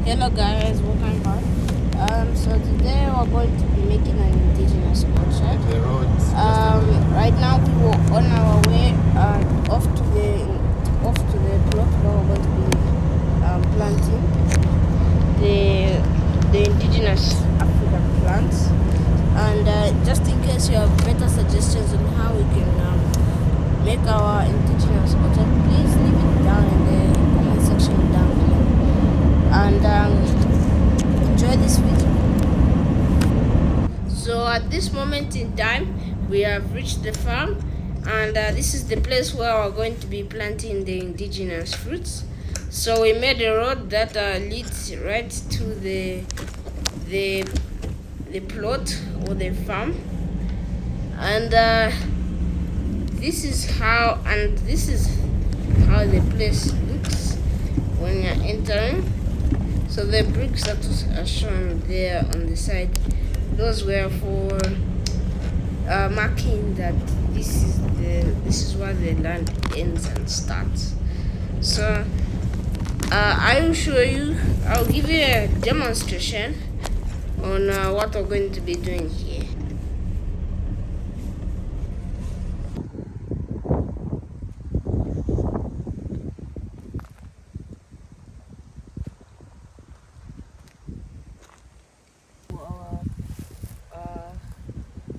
Hello guys, welcome back. So today we're going to be making an indigenous orchard. The roads. Right now we were on our way off to the plot where we're going to be planting the indigenous African plants. And just in case you have better suggestions on how we can make our indigenous orchard, please leave it down in the comment section down below. And enjoy this video. So at this moment in time we have reached the farm, and this is the place where we're going to be planting the indigenous fruits. So we made a road that leads right to the plot or the farm, and this is how the place looks when you're entering. So the bricks that are shown there on the side, those were for marking that this is where the land ends and starts. So I'll give you a demonstration on what we're going to be doing here. Our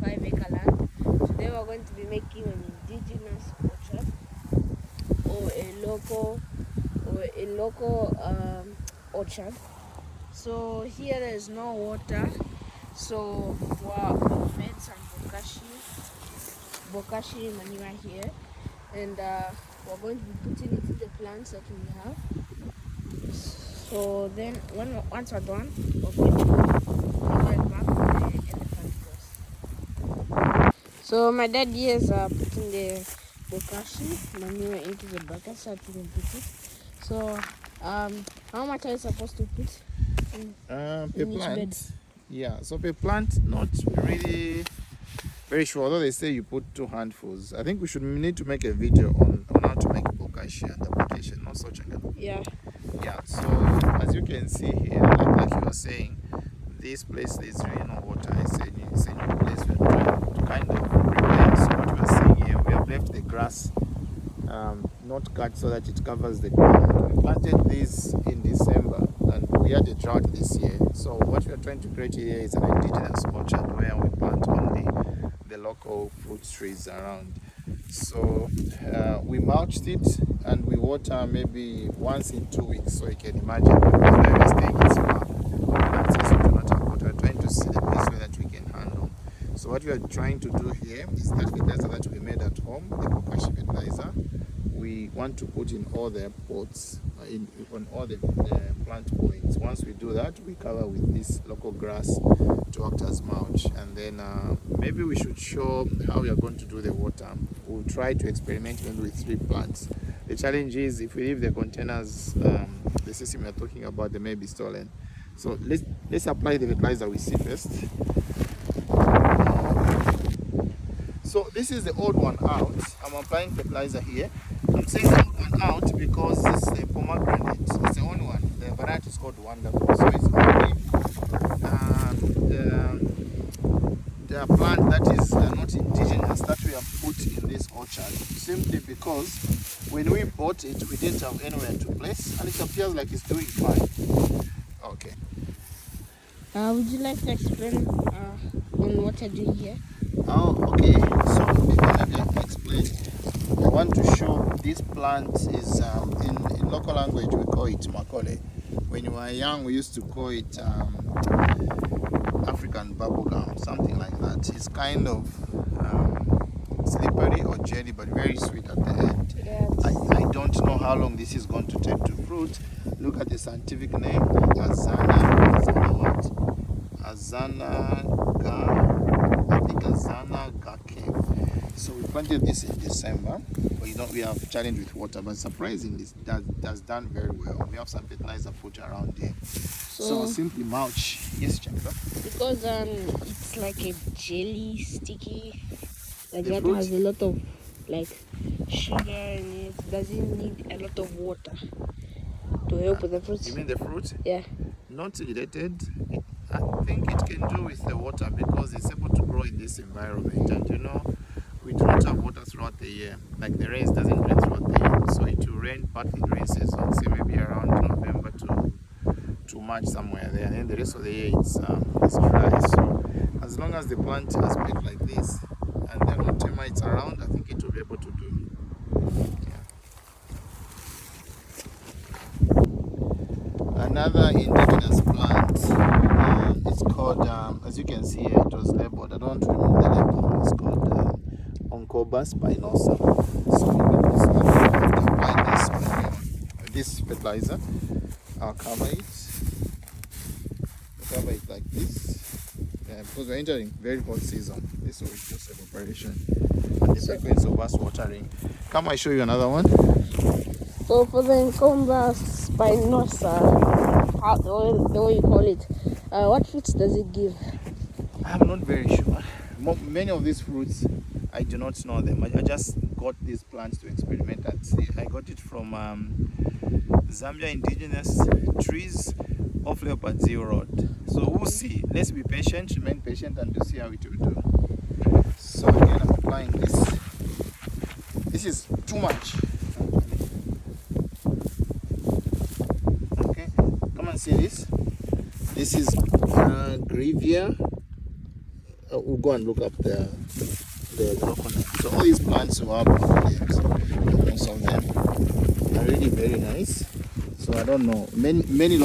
5-acre land. Today we're going to be making an indigenous orchard or a local orchard. So here there is no water, so we've made some bokashi manure here, and we're going to be putting it in the plants that we have. So then once we're done, we're going to get back to the elephant grass. So my dad here is putting the bokashi manure into the bucket so that we can put it. So how much are you supposed to put in per each plant? bed? Yeah, so per plant, not really very sure. Although they say you put 2 handfuls. I think we need to make a video on how to make bokashi and application, not such a Yeah. Yeah, so as you can see here, like you were saying, this place there's really no water. It's a new place we're trying to kind of prepare. So what we're seeing here, we have left the grass not cut so that it covers the ground. We planted this in December and we had a drought this year. So what we are trying to create here is an indigenous orchard where we plant only the local fruit trees around. So we mulched it and we water maybe once in 2 weeks. So you can imagine where we're staying is far. Plants also do not have water. We're trying to see the best way that we can handle. So what we are trying to do here is that fertilizer that we made at home, the bokashi fertilizer, we want to put in all the pots, on all the plant points. Once we do that, we cover with this local grass to act as mulch. And then maybe we should show how we are going to do the water. We'll try to experiment with 3 plants. The challenge is if we leave the containers, the system we're talking about, they may be stolen. So let's apply the fertilizer we see first. So this is the old one out. I'm applying fertilizer here. I'm saying the old one out because this is the pomegranate. It's the only one. The variety is called Wonderful. So it's only the plant that is not indigenous that we have put in this orchard. Simply because when we bought it, we didn't have anywhere to place, and it appears like it's doing fine. Okay. Would you like to explain on what you're doing here? Oh, okay. So before I explain, I want to show this plant is in local language we call it makole. When you were young, we used to call it African bubblegum, something like that. It's kind of slippery or jelly, but very sweet at the end. Yes. I don't know how long this is going to take to fruit. Look at the scientific name, Azana what? Azana Gake. So we planted this in December, but we have challenge with water, but surprisingly that's done very well. We have some fertilizer put around there. So simply mulch. Yes, Chamber. Because it's like a jelly sticky, like The that fruit? has a lot of like sugar in it, doesn't need a lot of water. to help with the fruits. You mean the fruit? Yeah. Not related. I think it can do with the water because it's able to grow in this environment. And you know, we do not have water throughout the year. Like the rain doesn't rain throughout the year. So it will rain partly during season, say maybe around November to March somewhere there. And then the rest of the year it's dry. So as long as the plant is built like this and there are no termites around, I think it will be able to do. Another indigenous plant, it's called, as you can see here, it was labeled, I don't remove the label, it's called Oncobus spinosa. So we're going to apply this fertilizer. I'll cover it. Cover it like this, because we're entering very hot season. This will reduce evaporation and the frequency of us watering. Come, I show you another one. So for the Oncobus spinosa, the way you call it, what fruits does it give? I'm not very sure. Many of these fruits, I do not know them. I just got these plants to experiment and see. I got it from Zambia indigenous trees off Leopard Zero Road. So we'll see. Let's be patient, remain patient, and to see how it will do. So again, I'm applying this. This is too much. Okay, come and see this. This is Grevia. We'll go and look up the local name. So all these plants will have names. Most of them are really very nice. So I don't know. Many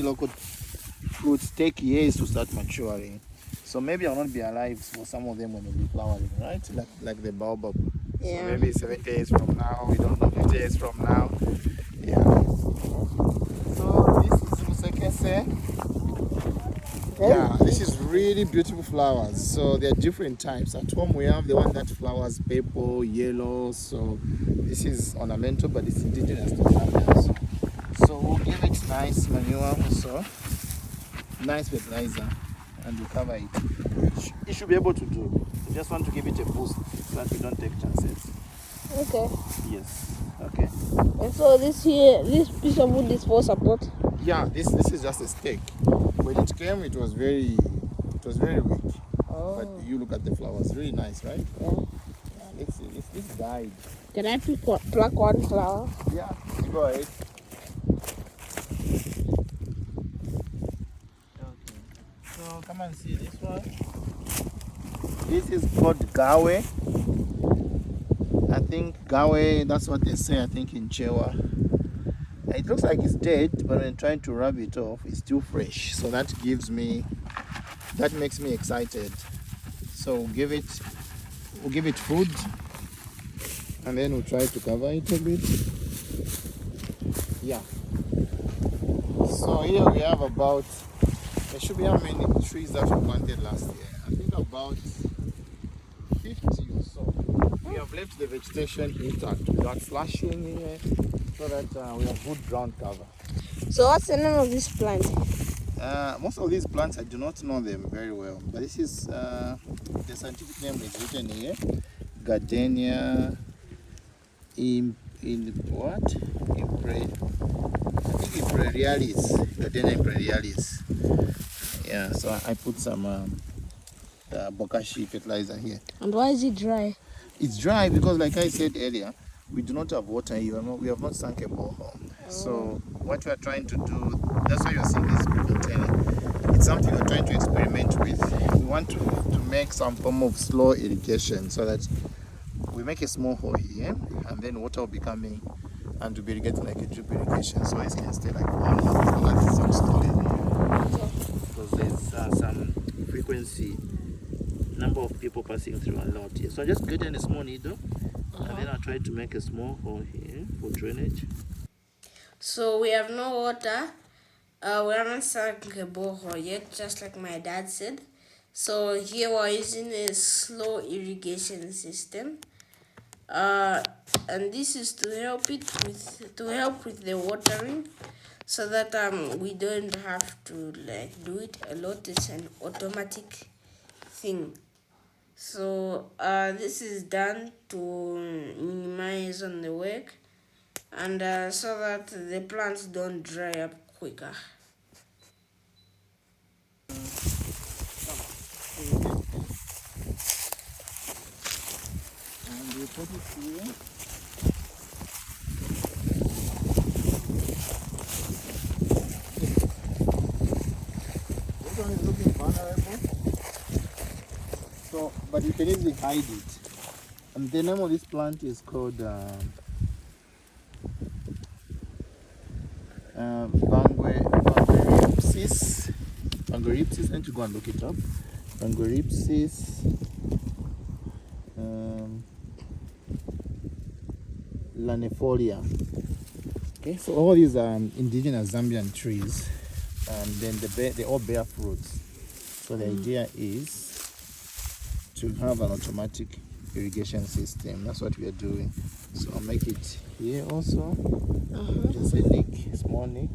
local fruits take years to start maturing. So maybe I'll not be alive for some of them when they'll be flowering, right? Like the baobab. Yeah. So maybe 70 years from now, we don't know, 50 years from now. Yeah. So this is Lusaka. Yeah, this is really beautiful flowers. So there are different types. At home we have the one that flowers purple, yellow. So this is ornamental, but it's indigenous to Zambia. So we'll give it nice manure also, nice fertilizer, and we'll cover it. It should be able to do. We just want to give it a boost so that we don't take chances. Okay. Yes. Okay. And so this piece of wood is for support. Yeah, this is just a stake. When it came, it was very weak. Oh. But you look at the flowers, really nice, right? Yeah. Yeah, let's see. This died. Can I pluck one flower? Yeah, go ahead. Okay. So come and see this one. This is called Gawe. I think Gawe, that's what they say, I think in Chewa. It looks like it's dead, but when trying to rub it off, it's still fresh. So that makes me excited. So we'll give it food, and then we'll try to cover it a bit. Yeah. So here we have about, there should be how many trees that we planted last year? I think about 50 or so. We have left the vegetation intact without slashing here, so that we have good ground cover. So what's the name of this plant? Most of these plants, I do not know them very well, but this is the scientific name is written here, Gardenia imperialis. Gardenia imperialis. Yeah, so I put some bokashi fertilizer here. And why is it dry? It's dry because, like I said earlier, we do not have water here. We have not sunk a borehole. So what we are trying to do, that's why you are seeing this container. It's something we're trying to experiment with. We want to make some form of slow irrigation so that we make a small hole here and then water will be coming and to be irrigating like a drip irrigation, so it can stay like 1 month so that it's not stolen. Because there's some frequency, number of people passing through a lot here. So I just get in a small needle and then I try to make a small hole here for drainage. So we have no water. We haven't sunk a borehole yet, just like my dad said. So here we're using a slow irrigation system. And this is to help with the watering, so that we don't have to do it a lot. It's an automatic thing. So this is done to minimize on the work, and so that the plants don't dry up quicker. And we put it here. This one is looking vulnerable. So, but you can easily hide it. And the name of this plant is called Bangueripsis. Bangueripsis, I need to go and look it up. Bangueripsis lanifolia. Okay, so all these are indigenous Zambian trees, and then they all bear fruits. So the idea is to have an automatic irrigation system. That's what we are doing. So I'll make it here also. Just a nick, small nick.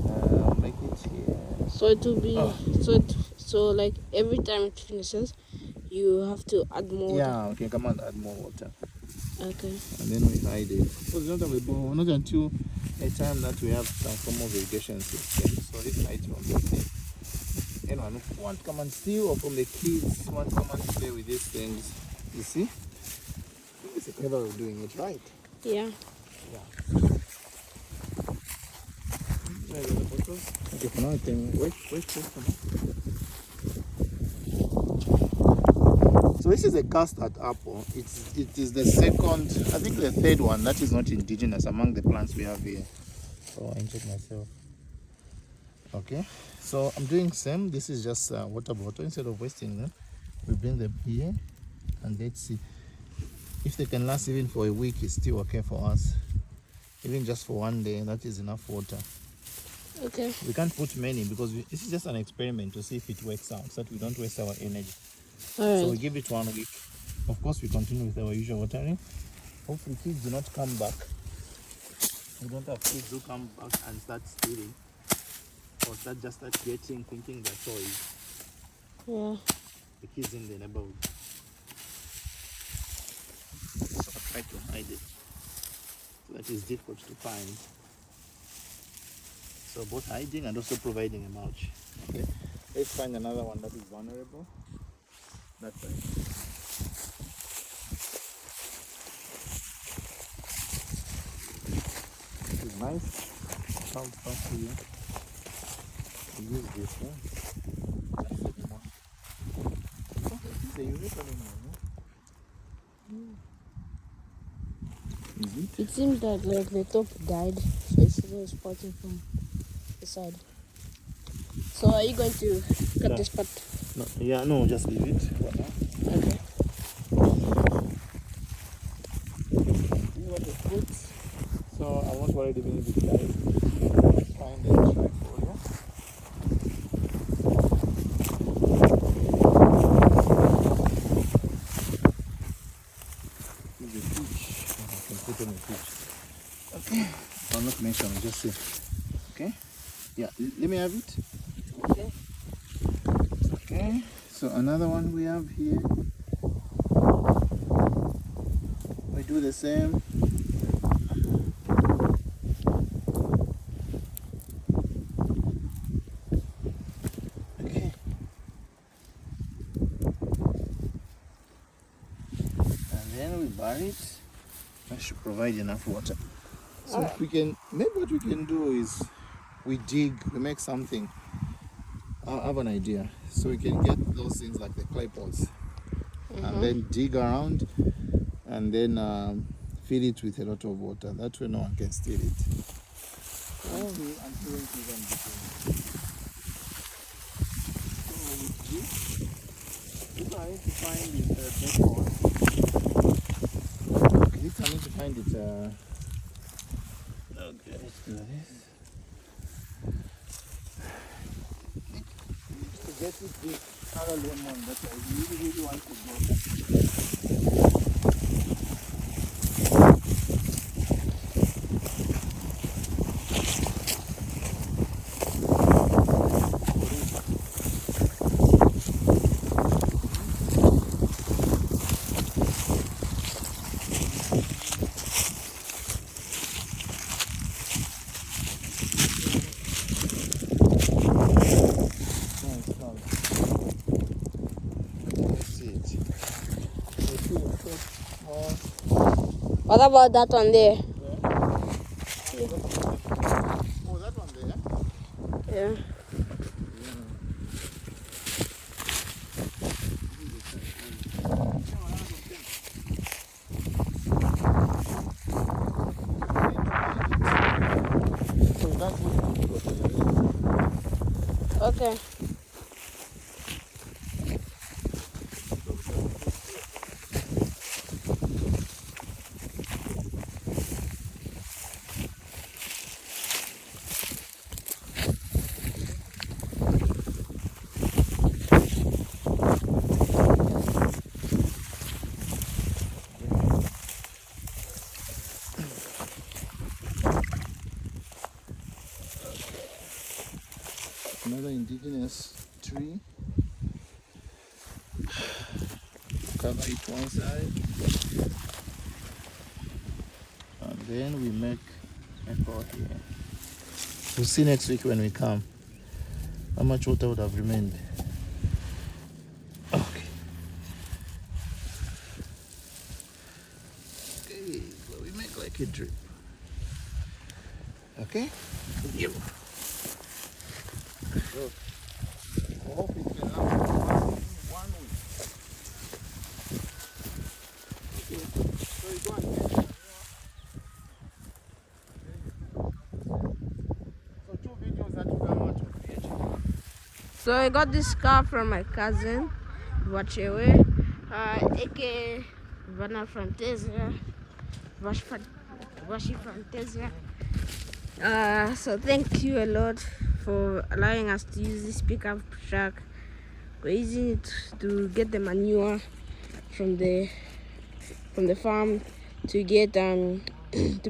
I'll make it here. So it will be so like every time it finishes, you have to add more. Yeah, okay, come on, add more water. Okay. And then we hide it. So it's not available, not until a time that we have some form of irrigation system. So this night will be there. Anyone who want to come and steal, or from the kids want to come and play with these things. You see? It's a clever way of doing it, right? Yeah. Yeah. Okay, for now I can wait for now. So this is a custard apple. It is the second, I think the third one that is not indigenous among the plants we have here. So I enjoyed myself. Okay, so I'm doing same. This is just water bottle. Instead of wasting them, we bring them here, and let's see if they can last even for a week. It's still okay for us. Even just for one day, that is enough water. Okay. We can't put many because this is just an experiment to see if it works out, so that we don't waste our energy. All right. So we give it 1 week. Of course, we continue with our usual watering. Hopefully, kids do not come back. We don't have kids who come back and start stealing, or start getting, thinking they're toys. Yeah. The kids in the neighborhood. So I try to hide it. So that is difficult to find. So both hiding and also providing a mulch. Okay. Let's find another one that is vulnerable. That side. This is nice. Sound stuff here. We use this one. That's it more. Oh, this is a unique animal, no? Is it? It seems that like the top died, so it's spotting from the side. So are you going to cut this part? No, yeah, no, just leave it for now. Okay. This is what it puts. So I won't worry even if it dies. Find a trifolia. This is a peach. I can put on a peach. Okay. I'll not mention, I'll just say. Okay? Yeah, let me have it. Okay. Okay, so another one we have here. We do the same. Okay. And then we bury it. That should provide enough water. So if we can, maybe what we can do is we dig, we make something. I have an idea. So we can get those things like the clay pots, and then dig around, and then fill it with a lot of water. That way no one can steal it. Until it is unbroken. So with this I need to find it okay, this I need to find it okay, let's do this. To get it this color lemon that I really want to grow. What about that one there? Oh, that one there? Yeah. Okay. Another indigenous tree. Cover it one side. And then we make a pot here. We'll see next week when we come how much water would have remained. Okay. Okay, so we make like a drip. Okay? Yep. So, I hope it can last 1 week. Okay. So you go and get it. So 2 videos that will come out of it. So I got this car from my cousin, Vachewe, aka Vana Fantasia, Vashi Fantasia. So thank you a lot for allowing us to use this pickup truck. We're using it to get the manure from the farm to get to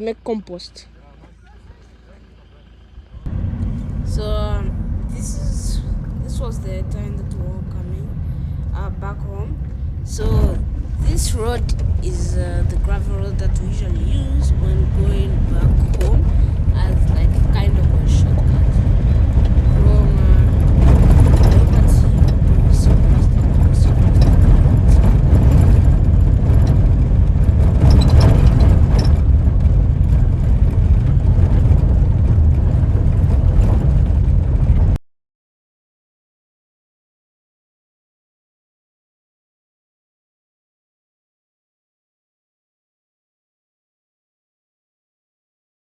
make compost. So this was the time that we were coming back home. So this road is the gravel road that we usually use when going back